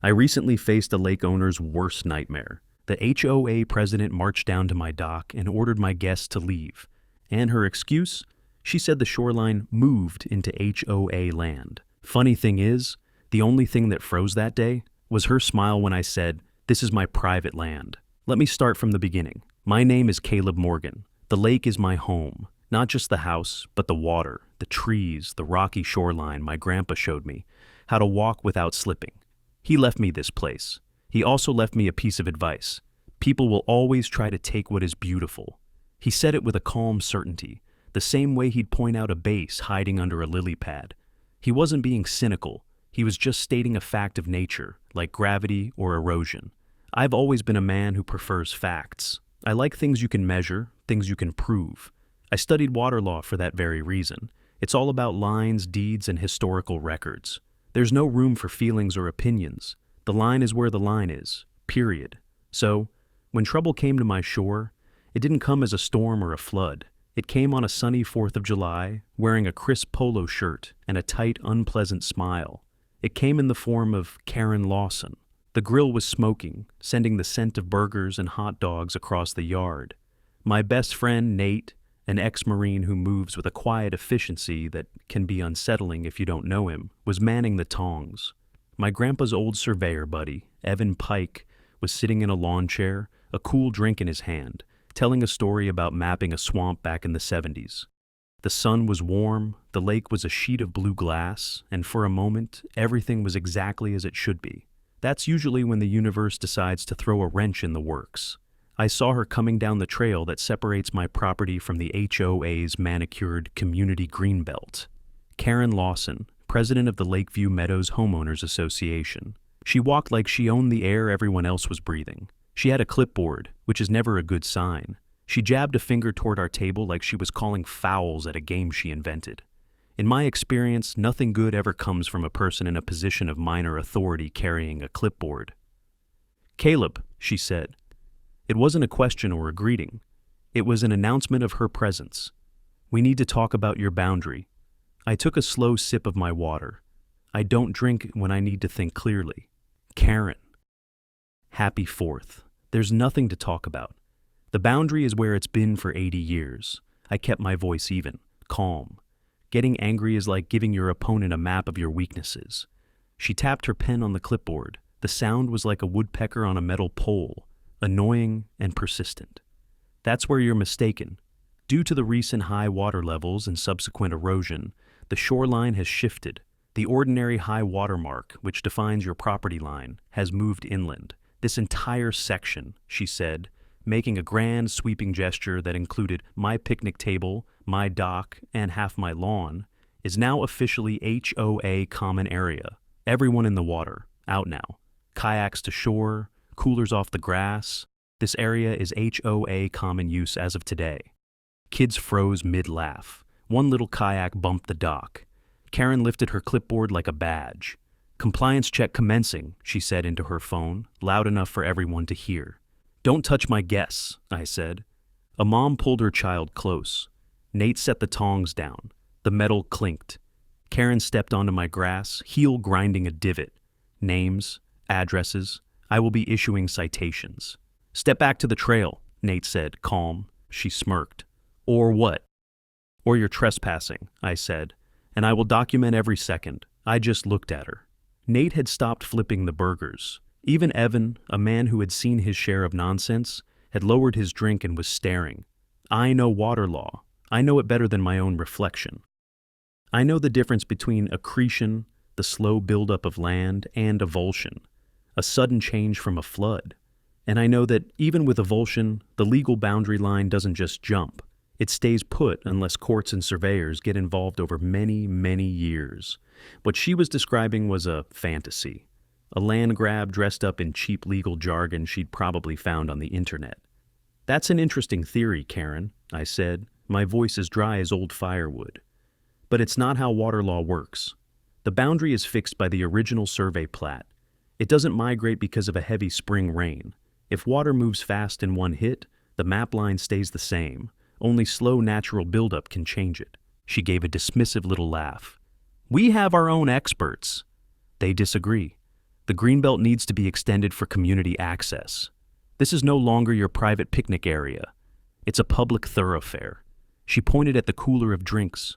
I recently faced a lake owner's worst nightmare. The HOA president marched down to my dock and ordered my guests to leave. And her excuse? She said the shoreline moved into HOA land. Funny thing is, the only thing that froze that day was her smile when I said, "This is my private land." Let me start from the beginning. My name is Caleb Morgan. The lake is my home. Not just the house, but the water, the trees, the rocky shoreline my grandpa showed me, how to walk without slipping. He left me this place. He also left me a piece of advice. People will always try to take what is beautiful. He said it with a calm certainty, the same way he'd point out a base hiding under a lily pad. He wasn't being cynical. He was just stating a fact of nature, like gravity or erosion. I've always been a man who prefers facts. I like things you can measure, things you can prove. I studied water law for that very reason. It's all about lines, deeds, and historical records. There's no room for feelings or opinions. The line is where the line is, period. So, when trouble came to my shore, it didn't come as a storm or a flood. It came on a sunny 4th of July, wearing a crisp polo shirt and a tight, unpleasant smile. It came in the form of Karen Lawson. The grill was smoking, sending the scent of burgers and hot dogs across the yard. My best friend, Nate, an ex-Marine who moves with a quiet efficiency that can be unsettling if you don't know him, was manning the tongs. My grandpa's old surveyor buddy, Evan Pike, was sitting in a lawn chair, a cool drink in his hand, telling a story about mapping a swamp back in the 70s. The sun was warm, the lake was a sheet of blue glass, and for a moment, everything was exactly as it should be. That's usually when the universe decides to throw a wrench in the works. I saw her coming down the trail that separates my property from the HOA's manicured community greenbelt. Karen Lawson, president of the Lakeview Meadows Homeowners Association. She walked like she owned the air everyone else was breathing. She had a clipboard, which is never a good sign. She jabbed a finger toward our table like she was calling fouls at a game she invented. In my experience, nothing good ever comes from a person in a position of minor authority carrying a clipboard. "Caleb," she said. It wasn't a question or a greeting. It was an announcement of her presence. "We need to talk about your boundary." I took a slow sip of my water. I don't drink when I need to think clearly. Karen. Happy 4th. There's nothing to talk about. The boundary is where it's been for 80 years. I kept my voice even, calm. Getting angry is like giving your opponent a map of your weaknesses. She tapped her pen on the clipboard. The sound was like a woodpecker on a metal pole, annoying and persistent. That's where you're mistaken. Due to the recent high water levels and subsequent erosion, the shoreline has shifted. The ordinary high water mark, which defines your property line, has moved inland. This entire section, she said, making a grand sweeping gesture that included my picnic table, my dock, and half my lawn, is now officially HOA common area. Everyone in the water, out now. Kayaks to shore, coolers off the grass. This area is HOA common use as of today. Kids froze mid-laugh. One little kayak bumped the dock. Karen lifted her clipboard like a badge. "Compliance check commencing," she said into her phone, loud enough for everyone to hear. "Don't touch my guests," I said. A mom pulled her child close. Nate set the tongs down. The metal clinked. Karen stepped onto my grass, heel grinding a divot. Names, addresses. I will be issuing citations. "Step back to the trail," Nate said, calm. She smirked. "Or what?" "Or you're trespassing," I said, "and I will document every second." I just looked at her. Nate had stopped flipping the burgers. Even Evan, a man who had seen his share of nonsense, had lowered his drink and was staring. I know water law. I know it better than my own reflection. I know the difference between accretion, the slow buildup of land, and avulsion, a sudden change from a flood. And I know that even with avulsion, the legal boundary line doesn't just jump. It stays put unless courts and surveyors get involved over many, many years. What she was describing was a fantasy, a land grab dressed up in cheap legal jargon she'd probably found on the internet. "That's an interesting theory, Karen," I said, my voice as dry as old firewood. "But it's not how water law works. The boundary is fixed by the original survey plat. It doesn't migrate because of a heavy spring rain. If water moves fast in one hit, the map line stays the same. Only slow natural buildup can change it." She gave a dismissive little laugh. "We have our own experts." "They disagree." The greenbelt needs to be extended for community access. This is no longer your private picnic area. It's a public thoroughfare. She pointed at the cooler of drinks.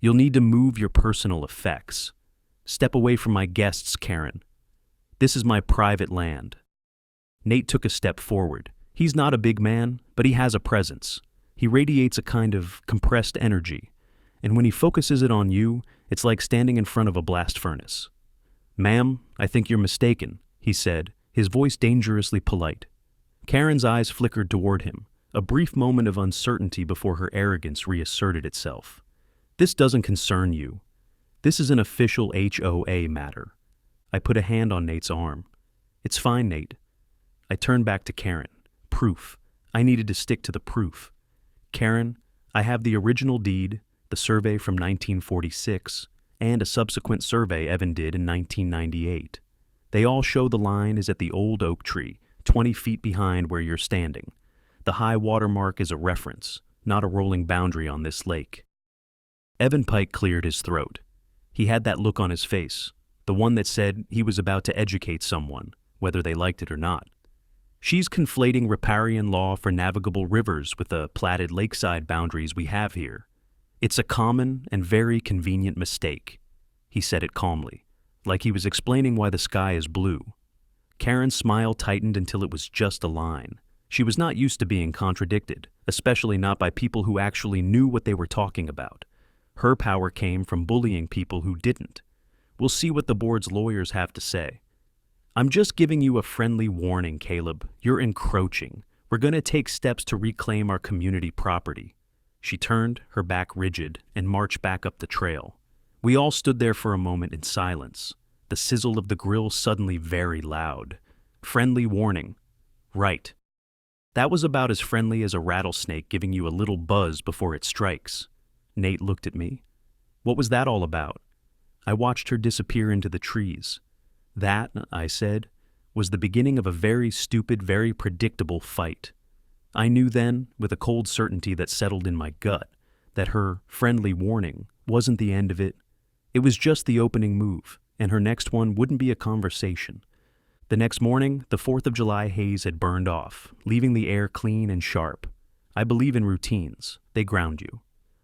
You'll need to move your personal effects. Step away from my guests, Karen. This is my private land. Nate took a step forward. He's not a big man, but he has a presence. He radiates a kind of compressed energy, and when he focuses it on you, it's like standing in front of a blast furnace. "Ma'am, I think you're mistaken," he said, his voice dangerously polite. Karen's eyes flickered toward him, a brief moment of uncertainty before her arrogance reasserted itself. "This doesn't concern you. This is an official HOA matter." I put a hand on Nate's arm. "It's fine, Nate." I turned back to Karen. Proof. I needed to stick to the proof. "Karen, I have the original deed, the survey from 1946, and a subsequent survey Evan did in 1998. They all show the line is at the old oak tree, 20 feet behind where you're standing. The high water mark is a reference, not a rolling boundary on this lake." Evan Pike cleared his throat. He had that look on his face, the one that said he was about to educate someone, whether they liked it or not. "She's conflating riparian law for navigable rivers with the platted lakeside boundaries we have here. It's a common and very convenient mistake." He said it calmly, like he was explaining why the sky is blue. Karen's smile tightened until it was just a line. She was not used to being contradicted, especially not by people who actually knew what they were talking about. Her power came from bullying people who didn't. We'll see what the board's lawyers have to say. "I'm just giving you a friendly warning, Caleb. You're encroaching. We're going to take steps to reclaim our community property." She turned, her back rigid, and marched back up the trail. We all stood there for a moment in silence, the sizzle of the grill suddenly very loud. Friendly warning. Right. That was about as friendly as a rattlesnake giving you a little buzz before it strikes. Nate looked at me. What was that all about? I watched her disappear into the trees. That, I said, was the beginning of a very stupid, very predictable fight. I knew then, with a cold certainty that settled in my gut, that her friendly warning wasn't the end of it. It was just the opening move, and her next one wouldn't be a conversation. The next morning, the 4th of July haze had burned off, leaving the air clean and sharp. I believe in routines. They ground you.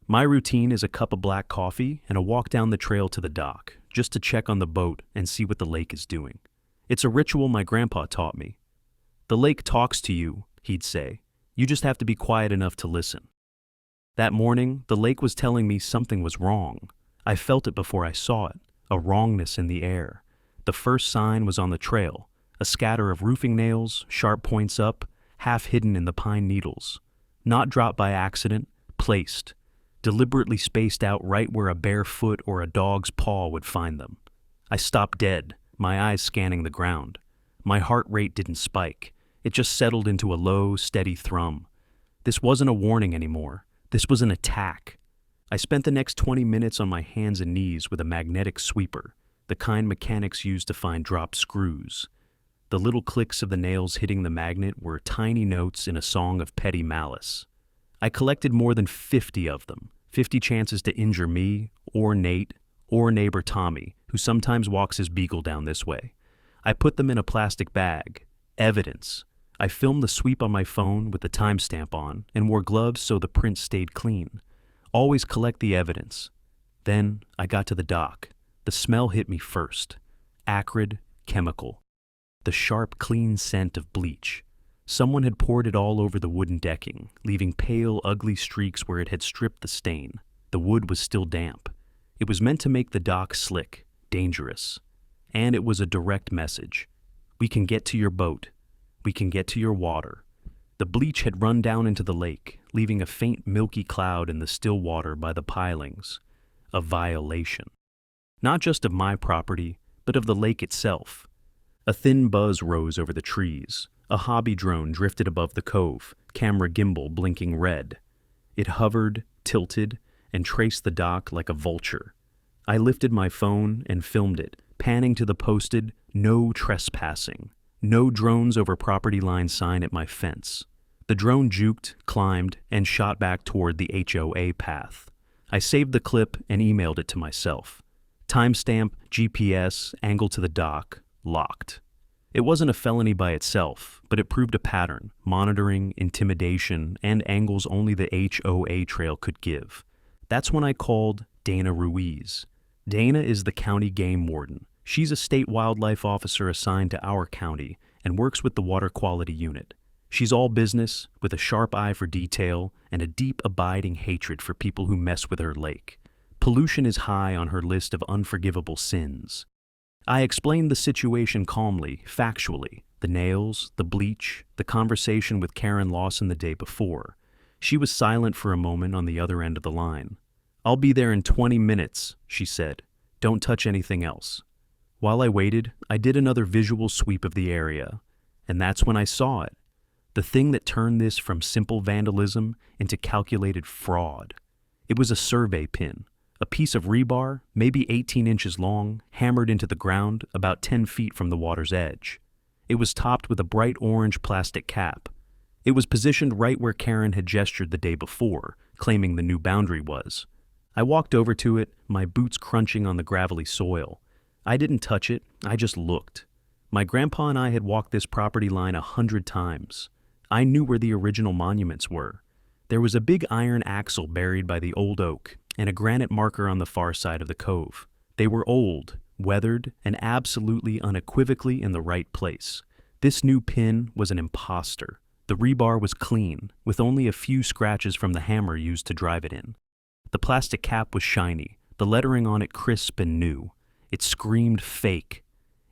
My routine is a cup of black coffee and a walk down the trail to the dock, just to check on the boat and see what the lake is doing. It's a ritual my grandpa taught me. "The lake talks to you," he'd say. "You just have to be quiet enough to listen." That morning, the lake was telling me something was wrong. I felt it before I saw it, a wrongness in the air. The first sign was on the trail, a scatter of roofing nails, sharp points up, half hidden in the pine needles. Not dropped by accident, placed, deliberately spaced out right where a bare foot or a dog's paw would find them. I stopped dead, my eyes scanning the ground. My heart rate didn't spike. It just settled into a low, steady thrum. This wasn't a warning anymore. This was an attack. I spent the next 20 minutes on my hands and knees with a magnetic sweeper, the kind mechanics use to find dropped screws. The little clicks of the nails hitting the magnet were tiny notes in a song of petty malice. I collected more than 50 of them, 50 chances to injure me, or Nate, or neighbor Tommy, who sometimes walks his beagle down this way. I put them in a plastic bag. Evidence. I filmed the sweep on my phone with the timestamp on and wore gloves so the print stayed clean. Always collect the evidence. Then I got to the dock. The smell hit me first. Acrid, chemical. The sharp, clean scent of bleach. Someone had poured it all over the wooden decking, leaving pale, ugly streaks where it had stripped the stain. The wood was still damp. It was meant to make the dock slick, dangerous. And it was a direct message. We can get to your boat. We can get to your water. The bleach had run down into the lake, leaving a faint milky cloud in the still water by the pilings. A violation. Not just of my property, but of the lake itself. A thin buzz rose over the trees. A hobby drone drifted above the cove, camera gimbal blinking red. It hovered, tilted, and traced the dock like a vulture. I lifted my phone and filmed it, panning to the posted, "No trespassing." No drones over property line sign at my fence. The drone juked, climbed, and shot back toward the HOA path. I saved the clip and emailed it to myself. Timestamp, GPS, angle to the dock, locked. It wasn't a felony by itself, but it proved a pattern: monitoring, intimidation, and angles only the HOA trail could give. That's when I called Dana Ruiz. Dana is the county game warden. She's a state wildlife officer assigned to our county and works with the water quality unit. She's all business, with a sharp eye for detail and a deep, abiding hatred for people who mess with her lake. Pollution is high on her list of unforgivable sins. I explained the situation calmly, factually: the nails, the bleach, the conversation with Karen Lawson the day before. She was silent for a moment on the other end of the line. "I'll be there in 20 minutes, she said. "Don't touch anything else." While I waited, I did another visual sweep of the area, and that's when I saw it. The thing that turned this from simple vandalism into calculated fraud. It was a survey pin, a piece of rebar, maybe 18 inches long, hammered into the ground about 10 feet from the water's edge. It was topped with a bright orange plastic cap. It was positioned right where Karen had gestured the day before, claiming the new boundary was. I walked over to it, my boots crunching on the gravelly soil. I didn't touch it, I just looked. My grandpa and I had walked this property line 100 times. I knew where the original monuments were. There was a big iron axle buried by the old oak, and a granite marker on the far side of the cove. They were old, weathered, and absolutely unequivocally in the right place. This new pin was an imposter. The rebar was clean, with only a few scratches from the hammer used to drive it in. The plastic cap was shiny, the lettering on it crisp and new. It screamed fake.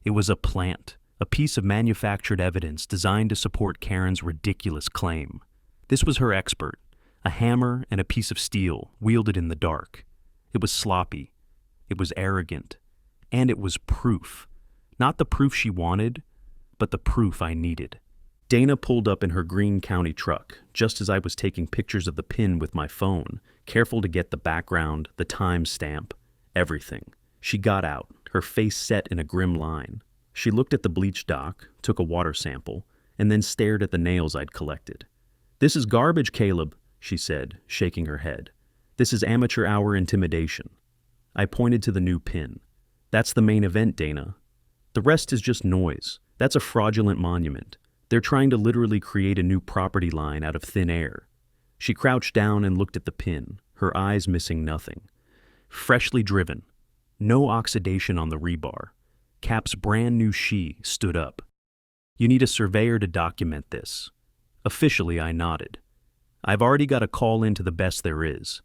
It was a plant, a piece of manufactured evidence designed to support Karen's ridiculous claim. This was her expert, a hammer and a piece of steel wielded in the dark. It was sloppy. It was arrogant. And it was proof. Not the proof she wanted, but the proof I needed. Dana pulled up in her Greene County truck, just as I was taking pictures of the pin with my phone, careful to get the background, the time stamp, everything. She got out, her face set in a grim line. She looked at the bleach dock, took a water sample, and then stared at the nails I'd collected. "This is garbage, Caleb," she said, shaking her head. "This is amateur hour intimidation." I pointed to the new pin. "That's the main event, Dana. The rest is just noise. That's a fraudulent monument. They're trying to literally create a new property line out of thin air." She crouched down and looked at the pin, her eyes missing nothing. Freshly driven. No oxidation on the rebar. Cap's brand new she stood up. "You need a surveyor to document this." Officially, I nodded. "I've already got a call in to the best there is."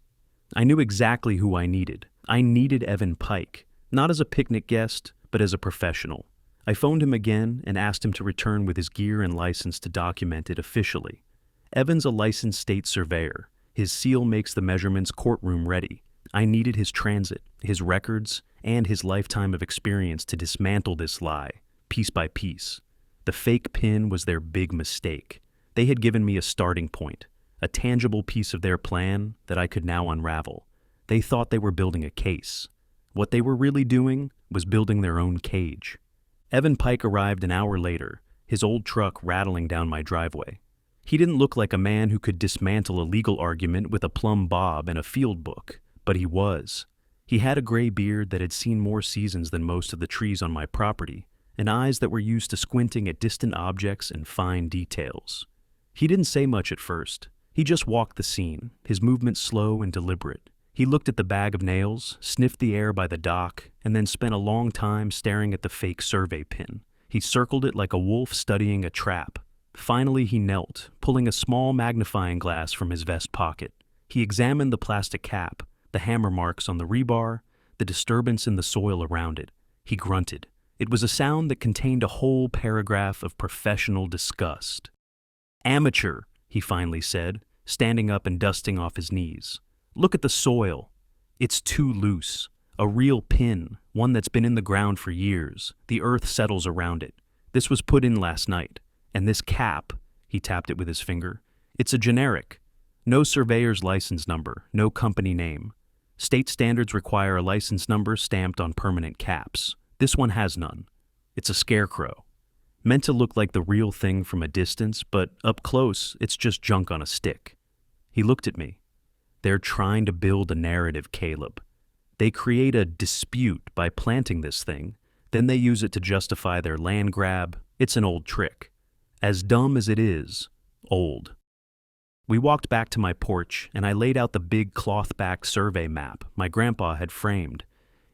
I knew exactly who I needed. I needed Evan Pike, not as a picnic guest, but as a professional. I phoned him again and asked him to return with his gear and license to document it officially. Evan's a licensed state surveyor. His seal makes the measurements courtroom ready. I needed his transit, his records, and his lifetime of experience to dismantle this lie, piece by piece. The fake pin was their big mistake. They had given me a starting point, a tangible piece of their plan that I could now unravel. They thought they were building a case. What they were really doing was building their own cage. Evan Pike arrived an hour later, his old truck rattling down my driveway. He didn't look like a man who could dismantle a legal argument with a plumb bob and a field book, but he was. He had a gray beard that had seen more seasons than most of the trees on my property, and eyes that were used to squinting at distant objects and fine details. He didn't say much at first. He just walked the scene, his movements slow and deliberate. He looked at the bag of nails, sniffed the air by the dock, and then spent a long time staring at the fake survey pin. He circled it like a wolf studying a trap. Finally, he knelt, pulling a small magnifying glass from his vest pocket. He examined the plastic cap, the hammer marks on the rebar, the disturbance in the soil around it. He grunted. It was a sound that contained a whole paragraph of professional disgust. "Amateur," he finally said, standing up and dusting off his knees. "Look at the soil. It's too loose. A real pin, one that's been in the ground for years. The earth settles around it. This was put in last night. And this cap," he tapped it with his finger, "it's a generic. No surveyor's license number, no company name. State standards require a license number stamped on permanent caps. This one has none. It's a scarecrow. Meant to look like the real thing from a distance, but up close, it's just junk on a stick." He looked at me. "They're trying to build a narrative, Caleb. They create a dispute by planting this thing. Then they use it to justify their land grab. It's an old trick. As dumb as it is, old. We walked back to my porch, and I laid out the big cloth-backed survey map my grandpa had framed.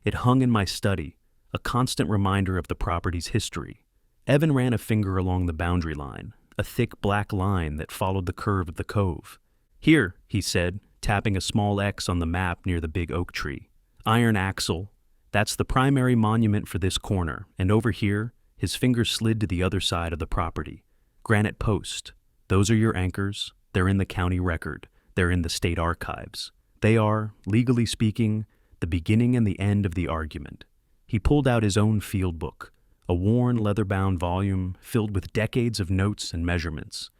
It hung in my study, a constant reminder of the property's history. Evan ran a finger along the boundary line, a thick black line that followed the curve of the cove. "Here," he said, tapping a small X on the map near the big oak tree. "Iron axle. That's the primary monument for this corner, and over here," his finger slid to the other side of the property. "Granite post. Those are your anchors. They're in the county record. They're in the state archives. They are, legally speaking, the beginning and the end of the argument." He pulled out his own field book, a worn leather-bound volume filled with decades of notes and measurements.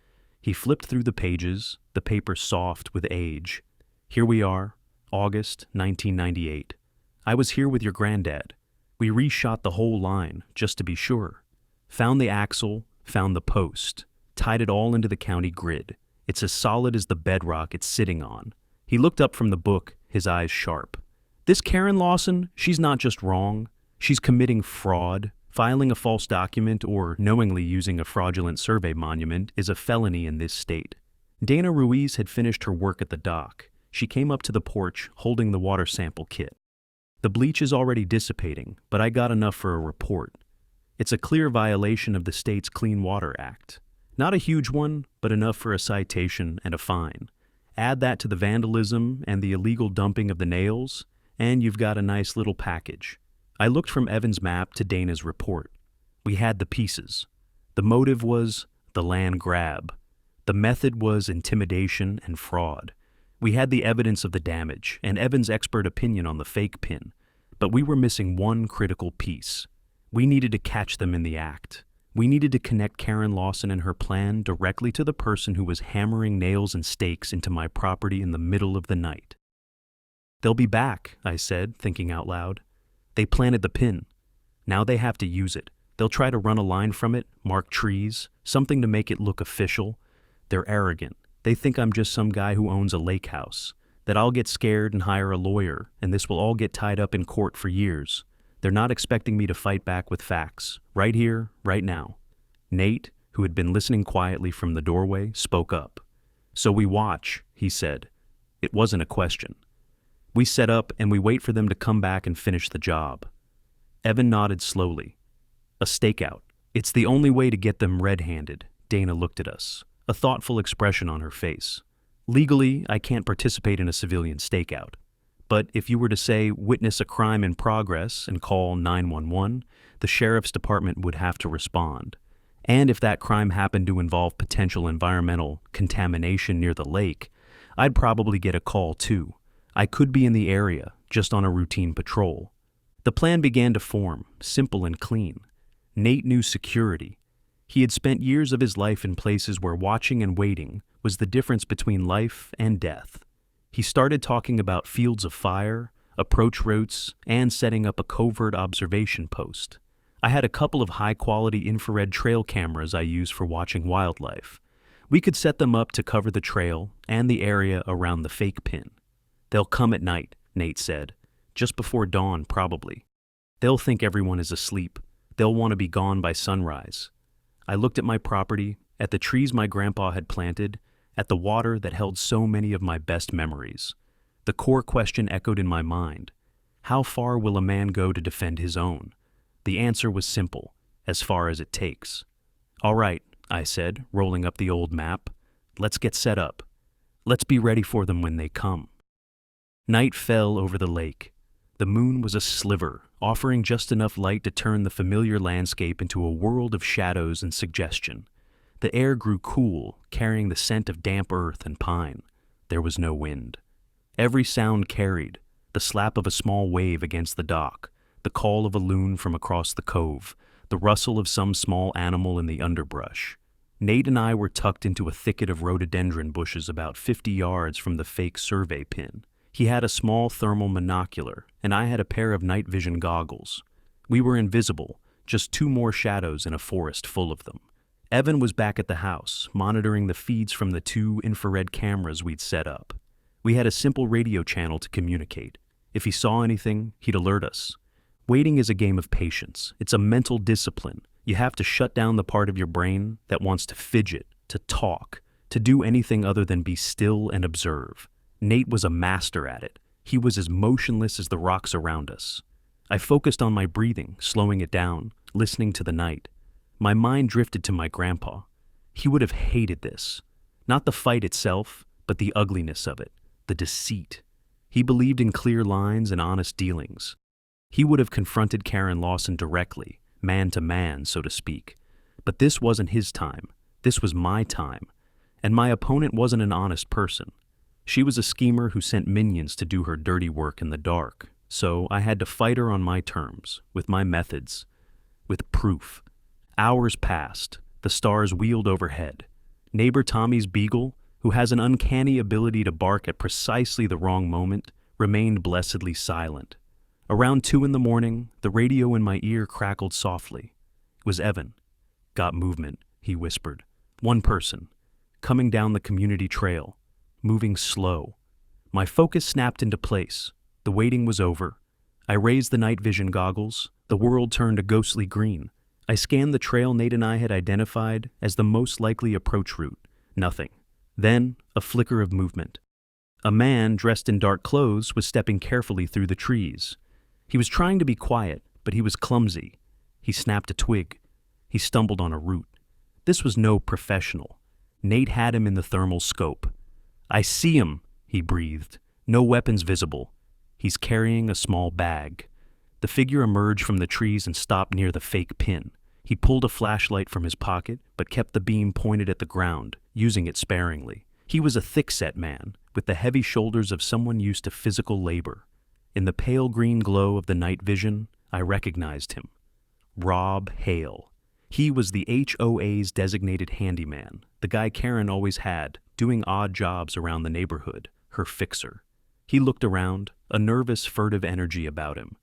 He flipped through the pages, the paper soft with age. "Here we are, August 1998. I was here with your granddad. We reshot the whole line, just to be sure. Found the axle, found the post, tied it all into the county grid. It's as solid as the bedrock it's sitting on." He looked up from the book, his eyes sharp. "This Karen Lawson, she's not just wrong. She's committing fraud. Filing a false document or knowingly using a fraudulent survey monument is a felony in this state." Dana Ruiz had finished her work at the dock. She came up to the porch holding the water sample kit. "The bleach is already dissipating, but I got enough for a report. It's a clear violation of the state's Clean Water Act. Not a huge one, but enough for a citation and a fine. Add that to the vandalism and the illegal dumping of the nails, and you've got a nice little package." I looked from Evan's map to Dana's report. We had the pieces. The motive was the land grab. The method was intimidation and fraud. We had the evidence of the damage and Evan's expert opinion on the fake pin, but we were missing one critical piece. We needed to catch them in the act. We needed to connect Karen Lawson and her plan directly to the person who was hammering nails and stakes into my property in the middle of the night. "They'll be back," I said, thinking out loud. "They planted the pin. Now they have to use it. They'll try to run a line from it, mark trees, something to make it look official. They're arrogant. They think I'm just some guy who owns a lake house, that I'll get scared and hire a lawyer, and this will all get tied up in court for years. They're not expecting me to fight back with facts, right here, right now." Nate, who had been listening quietly from the doorway, spoke up. "So we watch," he said. It wasn't a question. "We set up and we wait for them to come back and finish the job." Evan nodded slowly. "A stakeout. It's the only way to get them red-handed." Dana looked at us, a thoughtful expression on her face. "Legally, I can't participate in a civilian stakeout. But if you were to, say, witness a crime in progress and call 911, the sheriff's department would have to respond. And if that crime happened to involve potential environmental contamination near the lake, I'd probably get a call too. I could be in the area, just on a routine patrol." The plan began to form, simple and clean. Nate knew security. He had spent years of his life in places where watching and waiting was the difference between life and death. He started talking about fields of fire, approach routes, and setting up a covert observation post. I had a couple of high-quality infrared trail cameras I use for watching wildlife. We could set them up to cover the trail and the area around the fake pin. "They'll come at night," Nate said. "Just before dawn, probably. They'll think everyone is asleep. They'll want to be gone by sunrise." I looked at my property, at the trees my grandpa had planted, at the water that held so many of my best memories. The core question echoed in my mind. How far will a man go to defend his own? The answer was simple, as far as it takes. "All right," I said, rolling up the old map. "Let's get set up. Let's be ready for them when they come." Night fell over the lake. The moon was a sliver, offering just enough light to turn the familiar landscape into a world of shadows and suggestion. The air grew cool, carrying the scent of damp earth and pine. There was no wind. Every sound carried, the slap of a small wave against the dock, the call of a loon from across the cove, the rustle of some small animal in the underbrush. Nate and I were tucked into a thicket of rhododendron bushes about 50 yards from the fake survey pin. He had a small thermal monocular, and I had a pair of night vision goggles. We were invisible, just two more shadows in a forest full of them. Evan was back at the house, monitoring the feeds from the 2 infrared cameras we'd set up. We had a simple radio channel to communicate. If he saw anything, he'd alert us. Waiting is a game of patience. It's a mental discipline. You have to shut down the part of your brain that wants to fidget, to talk, to do anything other than be still and observe. Nate was a master at it. He was as motionless as the rocks around us. I focused on my breathing, slowing it down, listening to the night. My mind drifted to my grandpa. He would have hated this. Not the fight itself, but the ugliness of it, the deceit. He believed in clear lines and honest dealings. He would have confronted Karen Lawson directly, man to man, so to speak. But this wasn't his time. This was my time. And my opponent wasn't an honest person. She was a schemer who sent minions to do her dirty work in the dark. So I had to fight her on my terms, with my methods, with proof. Hours passed. The stars wheeled overhead. Neighbor Tommy's beagle, who has an uncanny ability to bark at precisely the wrong moment, remained blessedly silent. Around 2 a.m, the radio in my ear crackled softly. It was Evan. "Got movement," he whispered. "One person. Coming down the community trail. Moving slow." My focus snapped into place. The waiting was over. I raised the night vision goggles. The world turned a ghostly green. I scanned the trail Nate and I had identified as the most likely approach route. Nothing. Then, a flicker of movement. A man dressed in dark clothes was stepping carefully through the trees. He was trying to be quiet, but he was clumsy. He snapped a twig. He stumbled on a root. This was no professional. Nate had him in the thermal scope. "I see him," he breathed. "No weapons visible. He's carrying a small bag." The figure emerged from the trees and stopped near the fake pin. He pulled a flashlight from his pocket, but kept the beam pointed at the ground, using it sparingly. He was a thick-set man, with the heavy shoulders of someone used to physical labor. In the pale green glow of the night vision, I recognized him. Rob Hale. He was the HOA's designated handyman, the guy Karen always had, doing odd jobs around the neighborhood, her fixer. He looked around, a nervous, furtive energy about him.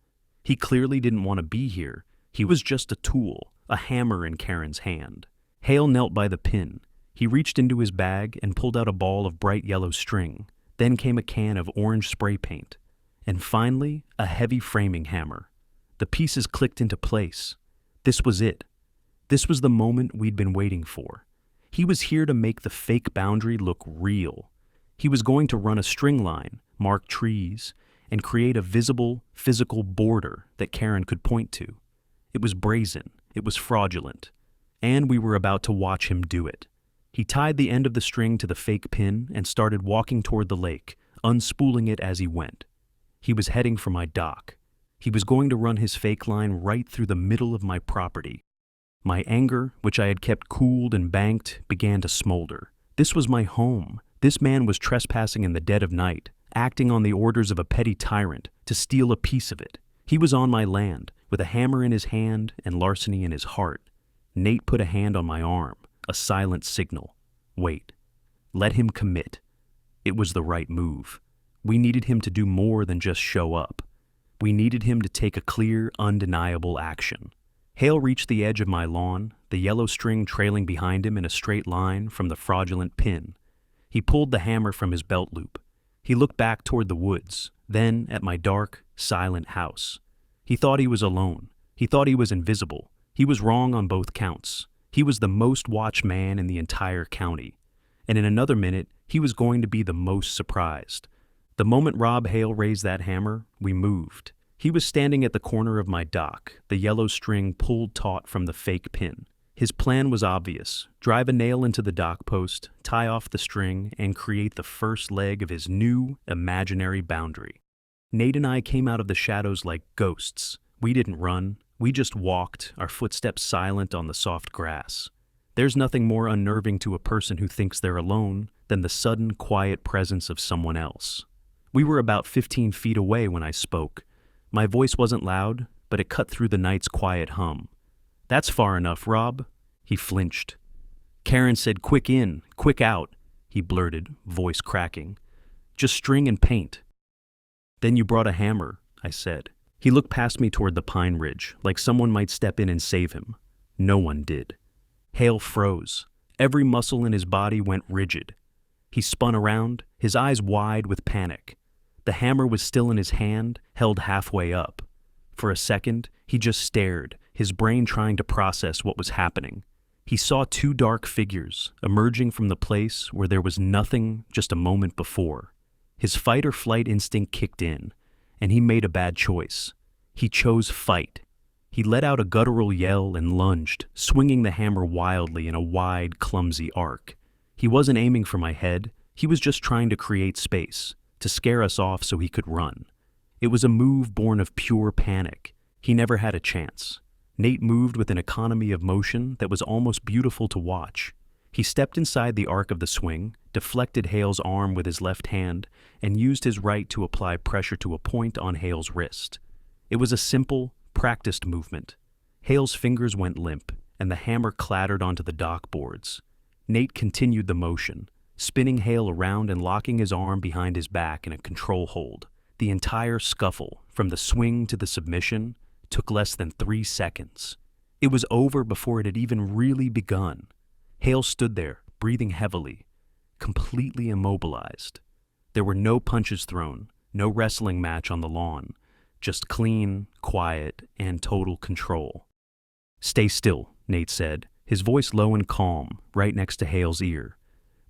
He clearly didn't want to be here. He was just a tool, a hammer in Karen's hand. Hale knelt by the pin. He reached into his bag and pulled out a ball of bright yellow string. Then came a can of orange spray paint. And finally, a heavy framing hammer. The pieces clicked into place. This was it. This was the moment we'd been waiting for. He was here to make the fake boundary look real. He was going to run a string line, mark trees, and create a visible, physical border that Karen could point to. It was brazen. It was fraudulent. And we were about to watch him do it. He tied the end of the string to the fake pin and started walking toward the lake, unspooling it as he went. He was heading for my dock. He was going to run his fake line right through the middle of my property. My anger, which I had kept cooled and banked, began to smolder. This was my home. This man was trespassing in the dead of night, acting on the orders of a petty tyrant to steal a piece of it. He was on my land, with a hammer in his hand and larceny in his heart. Nate put a hand on my arm, a silent signal. Wait. Let him commit. It was the right move. We needed him to do more than just show up. We needed him to take a clear, undeniable action. Hale reached the edge of my lawn, the yellow string trailing behind him in a straight line from the fraudulent pin. He pulled the hammer from his belt loop. He looked back toward the woods, then at my dark, silent house. He thought he was alone. He thought he was invisible. He was wrong on both counts. He was the most watched man in the entire county. And in another minute, he was going to be the most surprised. The moment Rob Hale raised that hammer, we moved. He was standing at the corner of my dock, the yellow string pulled taut from the fake pin. His plan was obvious: drive a nail into the dock post, tie off the string, and create the first leg of his new, imaginary boundary. Nate and I came out of the shadows like ghosts. We didn't run. We just walked, our footsteps silent on the soft grass. There's nothing more unnerving to a person who thinks they're alone than the sudden, quiet presence of someone else. We were about 15 feet away when I spoke. My voice wasn't loud, but it cut through the night's quiet hum. "That's far enough, Rob." He flinched. "Karen said quick in, quick out," he blurted, voice cracking. "Just string and paint." "Then you brought a hammer," I said. He looked past me toward the pine ridge, like someone might step in and save him. No one did. Hale froze. Every muscle in his body went rigid. He spun around, his eyes wide with panic. The hammer was still in his hand, held halfway up. For a second, he just stared, his brain trying to process what was happening. He saw two dark figures emerging from the place where there was nothing just a moment before. His fight or flight instinct kicked in, and he made a bad choice. He chose fight. He let out a guttural yell and lunged, swinging the hammer wildly in a wide, clumsy arc. He wasn't aiming for my head, he was just trying to create space, to scare us off so he could run. It was a move born of pure panic. He never had a chance. Nate moved with an economy of motion that was almost beautiful to watch. He stepped inside the arc of the swing, deflected Hale's arm with his left hand, and used his right to apply pressure to a point on Hale's wrist. It was a simple, practiced movement. Hale's fingers went limp, and the hammer clattered onto the dock boards. Nate continued the motion, spinning Hale around and locking his arm behind his back in a control hold. The entire scuffle, from the swing to the submission, took less than 3 seconds. It was over before it had even really begun. Hale stood there, breathing heavily, completely immobilized. There were no punches thrown, no wrestling match on the lawn, just clean, quiet, and total control. "Stay still," Nate said, his voice low and calm, right next to Hale's ear.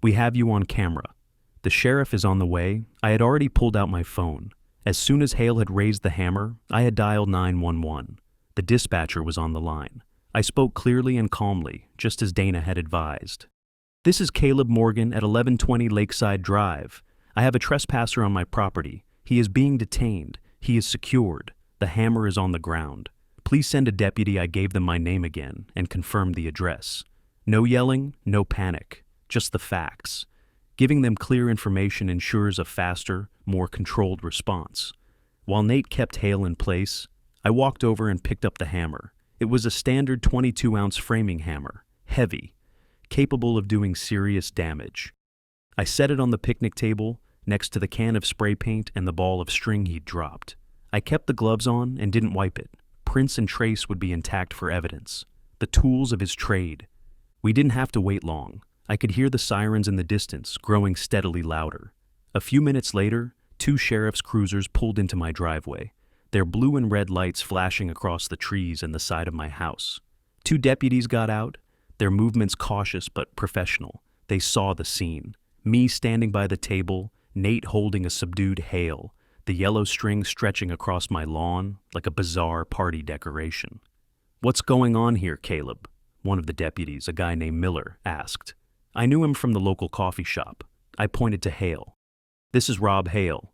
"We have you on camera. The sheriff is on the way." I had already pulled out my phone. As soon as Hale had raised the hammer, I had dialed 911. The dispatcher was on the line. I spoke clearly and calmly, just as Dana had advised. "This is Caleb Morgan at 1120 Lakeside Drive. I have a trespasser on my property. He is being detained. He is secured. The hammer is on the ground. Please send a deputy." I gave them my name again and confirmed the address. No yelling, no panic, just the facts. Giving them clear information ensures a faster, more controlled response. While Nate kept Hale in place, I walked over and picked up the hammer. It was a standard 22-ounce framing hammer, heavy, capable of doing serious damage. I set it on the picnic table, next to the can of spray paint and the ball of string he'd dropped. I kept the gloves on and didn't wipe it. Prints and trace would be intact for evidence. The tools of his trade. We didn't have to wait long. I could hear the sirens in the distance, growing steadily louder. A few minutes later, 2 sheriff's cruisers pulled into my driveway, their blue and red lights flashing across the trees and the side of my house. 2 deputies got out, their movements cautious but professional. They saw the scene. Me standing by the table, Nate holding a subdued Hale, the yellow string stretching across my lawn like a bizarre party decoration. "What's going on here, Caleb?" one of the deputies, a guy named Miller, asked. I knew him from the local coffee shop. I pointed to Hale. "This is Rob Hale.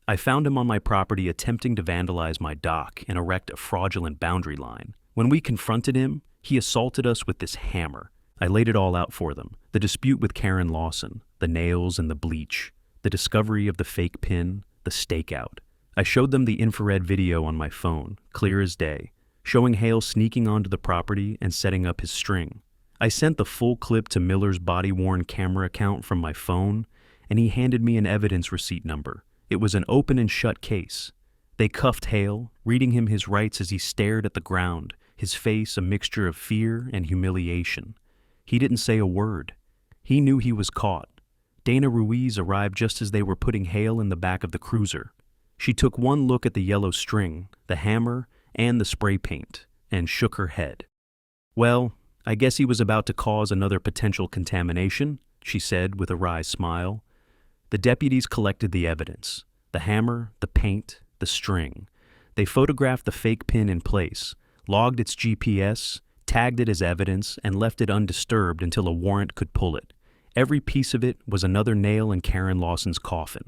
I found him on my property attempting to vandalize my dock and erect a fraudulent boundary line. When we confronted him, he assaulted us with this hammer." I laid it all out for them. The dispute with Karen Lawson, the nails and the bleach, the discovery of the fake pin, the stakeout. I showed them the infrared video on my phone, clear as day, showing Hale sneaking onto the property and setting up his string. I sent the full clip to Miller's body-worn camera account from my phone, and he handed me an evidence receipt number. It was an open and shut case. They cuffed Hale, reading him his rights as he stared at the ground, his face a mixture of fear and humiliation. He didn't say a word. He knew he was caught. Dana Ruiz arrived just as they were putting Hale in the back of the cruiser. She took one look at the yellow string, the hammer, and the spray paint, and shook her head. "Well, I guess he was about to cause another potential contamination," she said with a wry smile. The deputies collected the evidence, the hammer, the paint, the string. They photographed the fake pin in place, logged its GPS, tagged it as evidence, and left it undisturbed until a warrant could pull it. Every piece of it was another nail in Karen Lawson's coffin.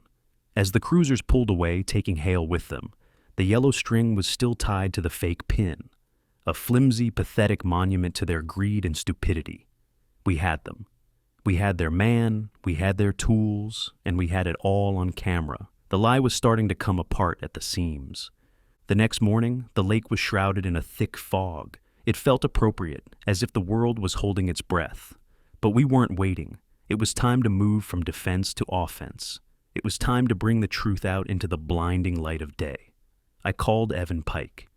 As the cruisers pulled away, taking Hale with them, the yellow string was still tied to the fake pin. A flimsy, pathetic monument to their greed and stupidity. We had them. We had their man, we had their tools, and we had it all on camera. The lie was starting to come apart at the seams. The next morning, the lake was shrouded in a thick fog. It felt appropriate, as if the world was holding its breath. But we weren't waiting. It was time to move from defense to offense. It was time to bring the truth out into the blinding light of day. I called Evan Pike.